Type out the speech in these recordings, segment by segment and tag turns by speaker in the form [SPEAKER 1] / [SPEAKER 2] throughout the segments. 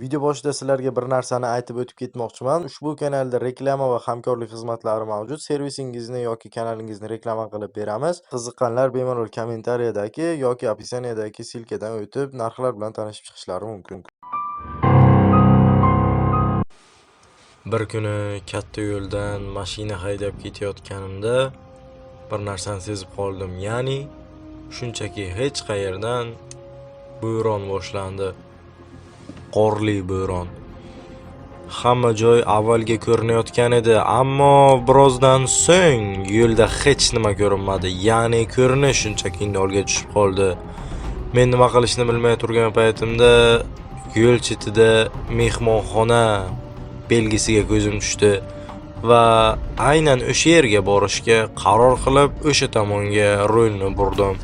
[SPEAKER 1] Video boshida sizlarga bir narsani aytib o'tib ketmoqchiman. Ushbu kanalda reklama va hamkorlik xizmatlari mavjud. Servisingizni yoki kanalingizni reklama qilib beramiz. Qiziqqanlar bemalol kommentariyadagi yoki opisaniyadagi silkadan o'tib narxlar bilan tanishib chiqishlari mumkin. Bir kuni katta yo'ldan mashina haydab ketayotganimda bir narsani sezib qoldim. Ya'ni shunchaki hech qayerdan bo'ron boshlandi. Qorli bo'ron. Hamma joy avvalga ko'rinayotgan edi, ammo birozdan so'ng yo'lda hech nima ko'rinmadi. Ya'ni ko'rinish shunchaki nolga tushib qoldi. Men nima qilishni bilmay turgan paytimda yo'l chetida mehmonxona belgisiga ko'zim tushdi va aynan o'sha yerga borishga qaror qilib, o'sha tomonga rulni burdim.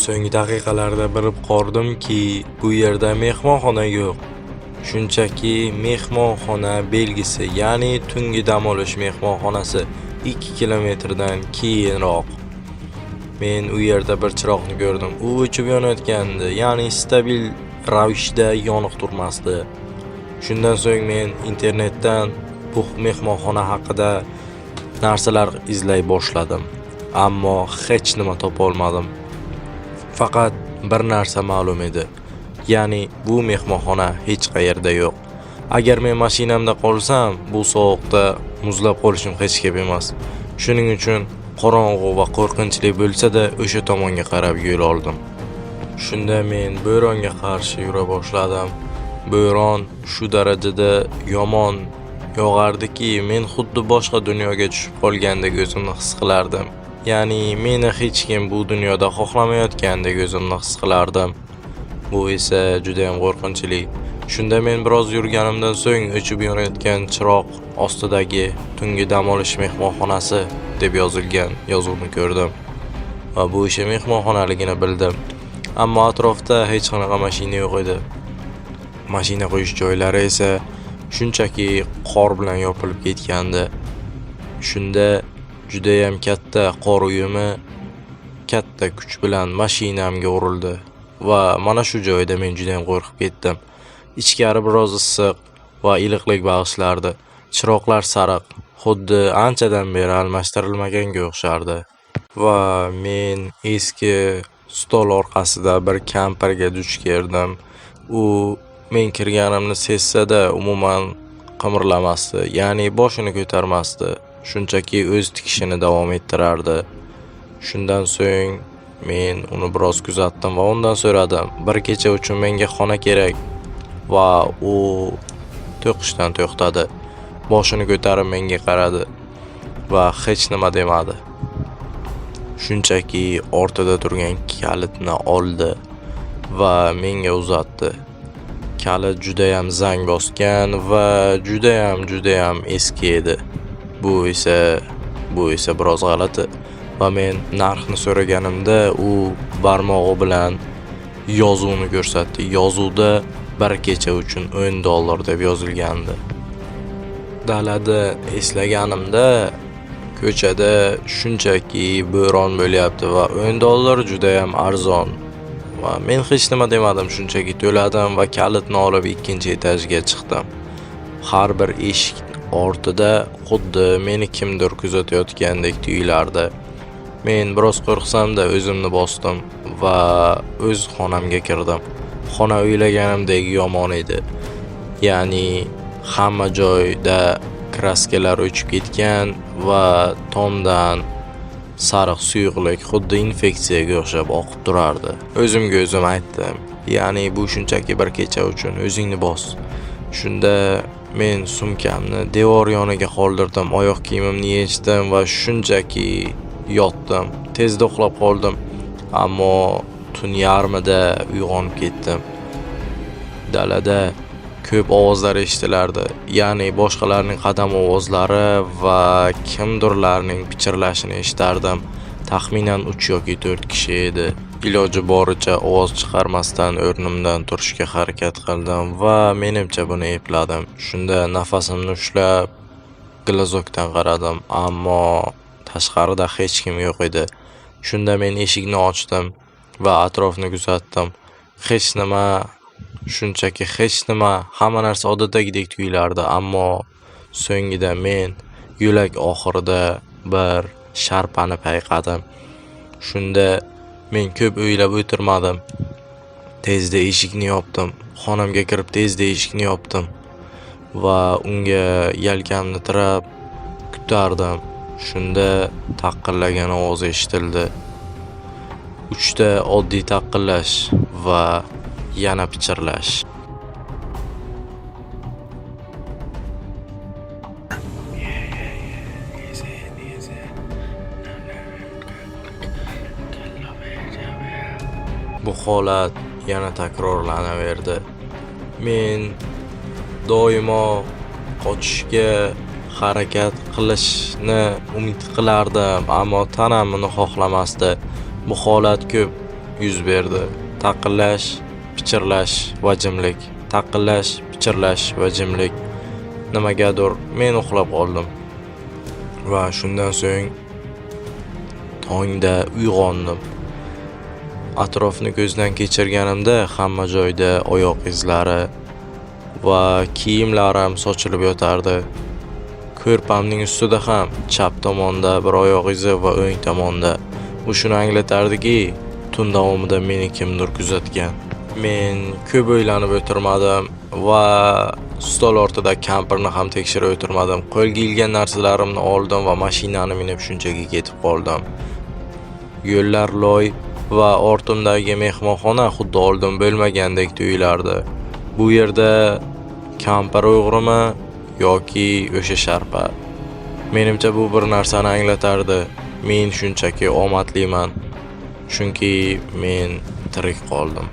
[SPEAKER 1] So'nggi daqiqalarda bilib qoldimki, bu yerda mehmonxona yo'q. Shunchaki mehmonxona belgisi, ya'ni tungi dam olish mehmonxonasi 2 kilometrdan keyinroq. Men u yerda bir chiroqni ko'rdim. U o'chib yonayotgandi, ya'ni stabil ravishda yoniq turmasdi. Shundan so'ng men internetdan bu mehmonxona haqida narsalar izlay boshladim, ammo hech nima topa olmadim. Faqat bir narsa ma'lum edi. Ya'ni bu mehmonxona hech qayerda yo'q. Agar men mashinamda qolsam, bu sovuqda muzlab qolishim hech gap emas. Shuning uchun qorong'u va qo'rqinchli bo'lsa-da, o'sha tomonga qarab yo'l oldim. Shunda men bo'ronga qarshi yura boshladim. Bo'ron shu darajada yomon yog'ardiki, men xuddi boshqa dunyoga tushib qolgandek o'zimni his qilardim. Ya'ni meni hech kim bu dunyoda xohlamayotgandek o'zimni his qilardim. Bu esa juda ham qo'rqinchli. Shunda men biroz yurganimdan so'ng o'chib yonayotgan chiroq ostidagi tungi dam olish mehmonxonasi deb yozilgan yozuvni ko'rdim va bu o'sha mehmonxonaligini bildim. Ammo atrofda hech qanaqa mashina yo'q edi. Mashina qo'yish joylari esa shunchaki qor bilan yopilib ketgandi. Shunda juda ham katta qor uyumi katta kuch bilan mashinamga urildi va mana shu joyda men juda ham qo'rqib ketdim. Ichkari biroz issiq va iliqlik bag'ishlardi. Chiroqlar sariq, xuddi anchadan beri almashtirilmaganga o'xshardi. Va men eski stol orqasida bir kampirga duch keldim. U men kirganimni sezsa-da umuman qimirlamasdi, ya'ni boshini ko'tarmasdi. Shunchaki o'z tikishini davom ettirardi. Shundan so'ng men uni biroz kuzatdim va undan so'radim. Bir kecha uchun menga xona kerak. Va u to'qishdan to'xtadi. Boshini ko'tarib menga qaradi va hech nima demadi. Shunchaki ortida turgan kalitni oldi va menga uzatdi. Kalit juda ham zang bosgan va juda ham eski edi. Bu esa biroz g'alati. Va men narxni so'raganimda u barmog'i bilan yozuvni ko'rsatdi. Yozuvda bir kecha uchun $10 deb yozilgandi. Dalada eslaganimda ko'chada shunchaki bo'ron bo'lyapti va $10 juda ham arzon. Va men hech nima demadim, shunchaki to'ladim va kalitni olib ikkinchi etajga chiqdim. Har bir eshik ortida xuddi meni kimdir kuzatayotgandek tuyulardi. Men biroz qo'rqsam-da o'zimni bosdim va o'z xonamga kirdim. Xona o'ylaganimdek yomon edi. Ya'ni hamma joyda kraskalar o'chib ketgan va tomdan sariq suyuqlik xuddi infeksiyaga o'xshab oqib turardi. O'zimga o'zim aytdim, ya'ni bu shunchaki bir kecha uchun, o'zingni bos. Shunda men sumkamni devor yoniga qoldirdim, oyoq kiyimimni yechdim va shunchaki yotdim. Tezda uxlab qoldim, ammo tun yarmida uyg'onib ketdim. Dalada ko'p ovozlar eshitilardi, ya'ni boshqalarning qadam ovozlari va kimdirlarning pichirlashini eshitardim. Taxminan 3 yoki 4 kishi edi. Iloji boricha ovoz chiqarmasdan o'rnimdan turishga harakat qildim va menimcha buni epladim. Shunda nafasimni ushlab glazokdan qaradim, ammo tashqarida hech kim yo'q edi. Shunda men eshikni ochdim va atrofni kuzatdim. Hech nima shunchaki hech nima, hamma narsa odatdagidek tuyulardi, ammo so'ngida men yo'lak oxirida bir sharpani payqadim. Shunda men ko'p o'ylab o'tirmadim. Tezda eshikni yopdim. Xonamga kirib tezda eshikni yopdim va unga yelkamni tirab kutardim. Shunda taqqillagan ovoz eshitildi. 3 ta oddiy taqqillash va yana pichirlash. Bu holat yana takrorlanaverdi. Men doimo qochishga harakat qilishni umid qilardim, ammo tanam buni xohlamasdi. Bu holat ko'p yuz berdi. Taqqillash, pichirlash va jimlik. Taqqillash, pichirlash va jimlik. Nimagadir men uxlab qoldim. Va shundan so'ng tongda uyg'ondim. Atrofni ko'zdan kechirganimda hamma joyda oyoq izlari va kiyimlarim sochilib yotardi. Ko'rpamning ustida ham chap tomonda bir oyoq izi va o'ng tomonda. Bu shuni anglatardiki, tun davomida meni kimdir kuzatgan. Men ko'p o'ylanib o'tirmadim va stol ortida kampirni ham tekshirib o'tirmadim. Qo'lga ilgan narsalarimni oldim va mashinani minib shunchaki ketib qoldim. Yo'llar loy va ortimdagi mehmonxona xuddi oldin bo'lmagandek tuyulardi. Bu yerda kampir o'g'rimi yoki o'sha sharpa? Menimcha bu bir narsani anglatardi. Men shunchaki omadliman, chunki men tirik qoldim.